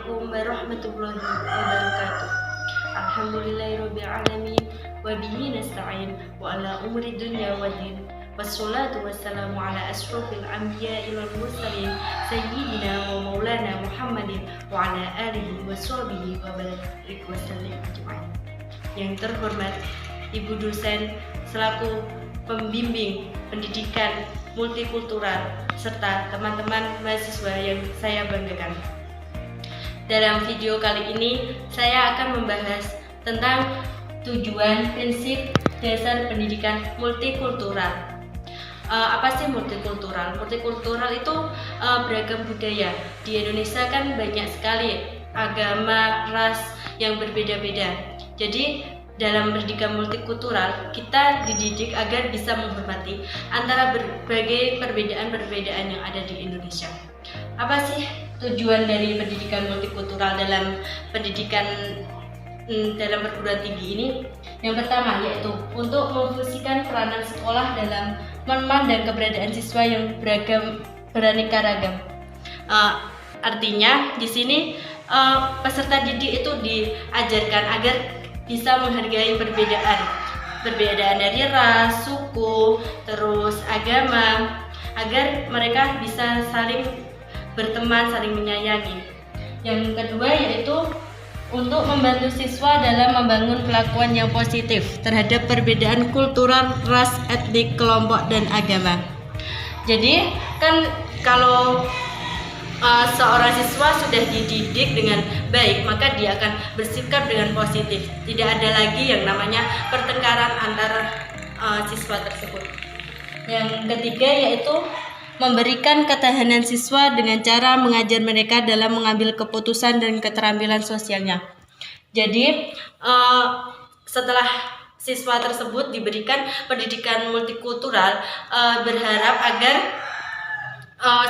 Assalamualaikum warahmatullahi wabarakatuh. Alhamdulillahirabbil alamin wa bihi nasta'in wa ala umri dunya waddin. Wassalatu wassalamu ala asyrofil anbiya'i wal mursalin sayyidina wa maulana Muhammadin wa ala alihi wa sahbihi wa barik wasallim ajma'in. Yang terhormat Ibu dosen selaku pembimbing pendidikan multikultural serta teman-teman mahasiswa yang saya banggakan. Dalam video kali ini saya akan membahas tentang tujuan prinsip dasar pendidikan multikultural. Apa sih multikultural? Multikultural itu beragam budaya. Di Indonesia kan banyak sekali agama, ras yang berbeda-beda. Jadi dalam pendidikan multikultural kita dididik agar bisa menghormati antara berbagai perbedaan-perbedaan yang ada di Indonesia. Apa sih tujuan dari pendidikan multikultural dalam pendidikan dalam perguruan tinggi ini? Yang pertama yaitu untuk memfungsikan peranan sekolah dalam memandang keberadaan siswa yang beragam, beraneka ragam. Artinya di sini peserta didik itu diajarkan agar bisa menghargai perbedaan dari ras, suku, terus agama, agar mereka bisa saling berteman, saling menyayangi. Yang kedua yaitu untuk membantu siswa dalam membangun kelakuan yang positif terhadap perbedaan kultural, ras, etnik, kelompok, dan agama. Jadi kan kalau seorang siswa sudah dididik dengan baik, maka dia akan bersikap dengan positif. Tidak ada lagi yang namanya pertengkaran antara siswa tersebut. Yang ketiga yaitu memberikan ketahanan siswa dengan cara mengajar mereka dalam mengambil keputusan dan keterampilan sosialnya. Jadi setelah siswa tersebut diberikan pendidikan multikultural, berharap agar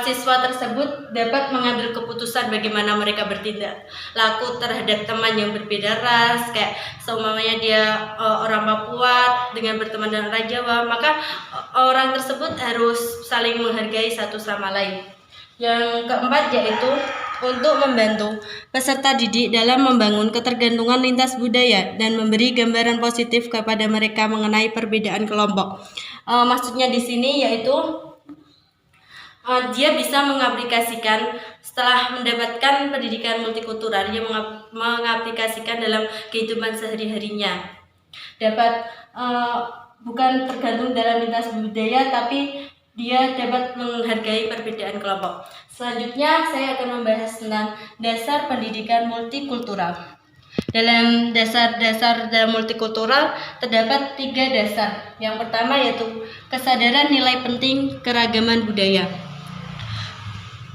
siswa tersebut dapat mengambil keputusan bagaimana mereka bertindak laku terhadap teman yang berbeda ras, kayak seumpamanya dia orang Papua dengan berteman dengan orang Jawa, maka orang tersebut harus saling menghargai satu sama lain. Yang keempat yaitu untuk membantu peserta didik dalam membangun ketergantungan lintas budaya dan memberi gambaran positif kepada mereka mengenai perbedaan kelompok. Maksudnya di sini yaitu dia bisa mengaplikasikan setelah mendapatkan pendidikan multikultural, dia mengaplikasikan dalam kehidupan sehari-harinya. Dapat bukan tergantung dalam lintas budaya, tapi dia dapat menghargai perbedaan kelompok. Selanjutnya saya akan membahas tentang dasar pendidikan multikultural. Dalam dasar-dasar dalam multikultural terdapat 3 dasar. Yang pertama yaitu kesadaran nilai penting keragaman budaya.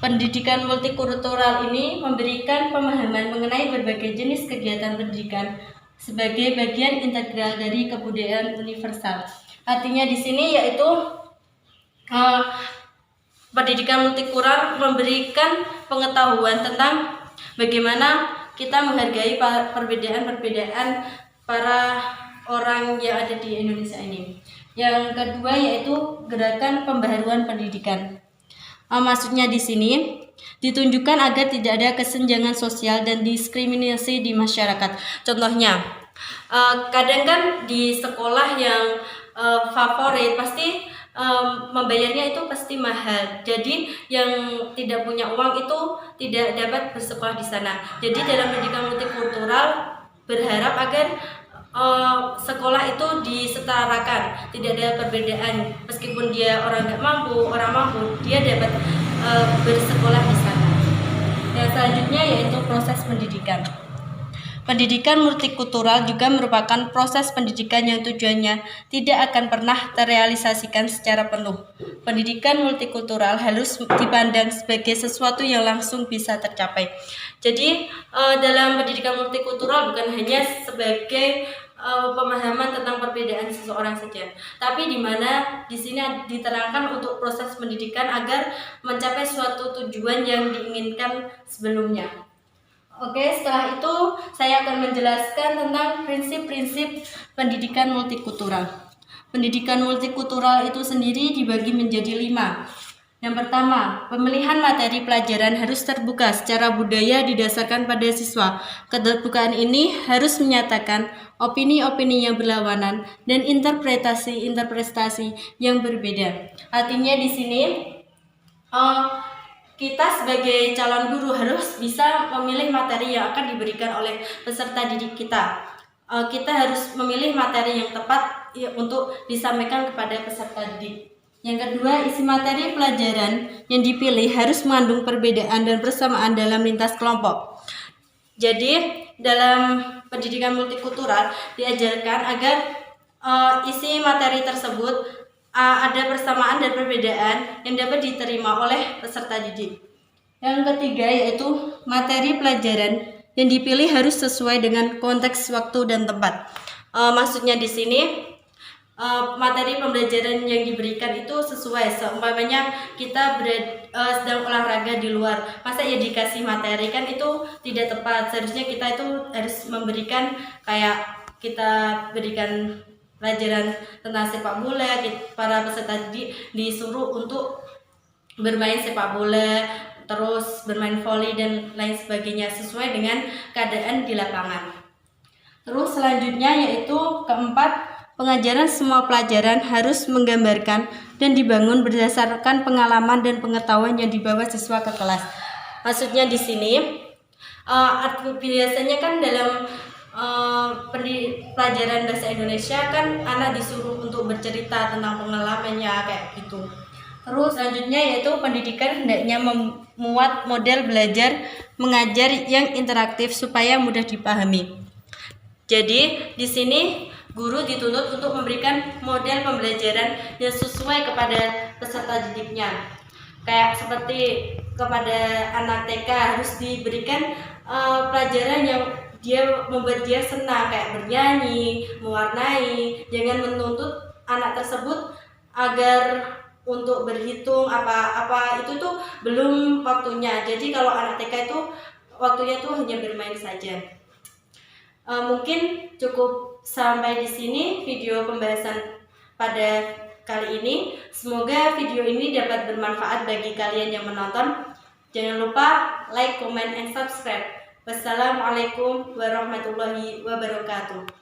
Pendidikan multikultural ini memberikan pemahaman mengenai berbagai jenis kegiatan pendidikan sebagai bagian integral dari kebudayaan universal. Artinya di sini yaitu pendidikan multikultural memberikan pengetahuan tentang bagaimana kita menghargai perbedaan-perbedaan para orang yang ada di Indonesia ini. Yang kedua yaitu gerakan pembaharuan pendidikan. Maksudnya di sini ditunjukkan agar tidak ada kesenjangan sosial dan diskriminasi di masyarakat. Contohnya, kadang kan di sekolah yang favorit pasti membayarnya itu pasti mahal. Jadi yang tidak punya uang itu tidak dapat bersekolah di sana. Jadi dalam pendidikan multikultural berharap agar sekolah itu disetarakan, tidak ada perbedaan, meskipun dia orang nggak mampu, orang mampu, dia dapat bersekolah di sana. Yang selanjutnya yaitu proses pendidikan. Pendidikan multikultural juga merupakan proses pendidikan yang tujuannya tidak akan pernah terrealisasikan secara penuh. Pendidikan multikultural harus dipandang sebagai sesuatu yang langsung bisa tercapai. Jadi dalam pendidikan multikultural bukan hanya sebagai pemahaman tentang perbedaan seseorang saja, tapi di mana di sini diterangkan untuk proses pendidikan agar mencapai suatu tujuan yang diinginkan sebelumnya. Oke, setelah itu saya akan menjelaskan tentang prinsip-prinsip pendidikan multikultural. Pendidikan multikultural itu sendiri dibagi menjadi 5. Yang pertama, pemilihan materi pelajaran harus terbuka secara budaya didasarkan pada siswa. Keterbukaan ini harus menyatakan opini-opini yang berlawanan dan interpretasi yang berbeda. Artinya di sini kita sebagai calon guru harus bisa memilih materi yang akan diberikan oleh peserta didik kita. Kita harus memilih materi yang tepat untuk disampaikan kepada peserta didik. Yang kedua, isi materi pelajaran yang dipilih harus mengandung perbedaan dan persamaan dalam lintas kelompok. Jadi, dalam pendidikan multikultural diajarkan agar isi materi tersebut ada persamaan dan perbedaan yang dapat diterima oleh peserta didik. Yang ketiga yaitu materi pelajaran yang dipilih harus sesuai dengan konteks waktu dan tempat. Maksudnya di sini materi pembelajaran yang diberikan itu sesuai. Seumpamanya kita sedang olahraga di luar, masa ya dikasih materi, kan itu tidak tepat. Seharusnya kita itu harus memberikan kayak kita berikan pelajaran tentang sepak bola. Para peserta disuruh untuk bermain sepak bola, terus bermain voli dan lain sebagainya sesuai dengan keadaan di lapangan. Terus selanjutnya yaitu keempat, pengajaran semua pelajaran harus menggambarkan dan dibangun berdasarkan pengalaman dan pengetahuan yang dibawa siswa ke kelas. Maksudnya di sini biasanya kan dalam pelajaran bahasa Indonesia kan anak disuruh untuk bercerita tentang pengalamannya kayak gitu. Terus selanjutnya yaitu pendidikan hendaknya memuat model belajar mengajar yang interaktif supaya mudah dipahami. Jadi di sini guru dituntut untuk memberikan model pembelajaran yang sesuai kepada peserta didiknya. Kayak seperti kepada anak TK harus diberikan pelajaran yang membuat dia senang, kayak bernyanyi, mewarnai. Jangan menuntut anak tersebut agar untuk berhitung apa itu tuh belum waktunya. Jadi kalau anak TK itu waktunya tuh hanya bermain saja. Mungkin cukup sampai di sini video pembahasan pada kali ini. Semoga video ini dapat bermanfaat bagi kalian yang menonton. Jangan lupa like, comment, and subscribe. Wassalamualaikum warahmatullahi wabarakatuh.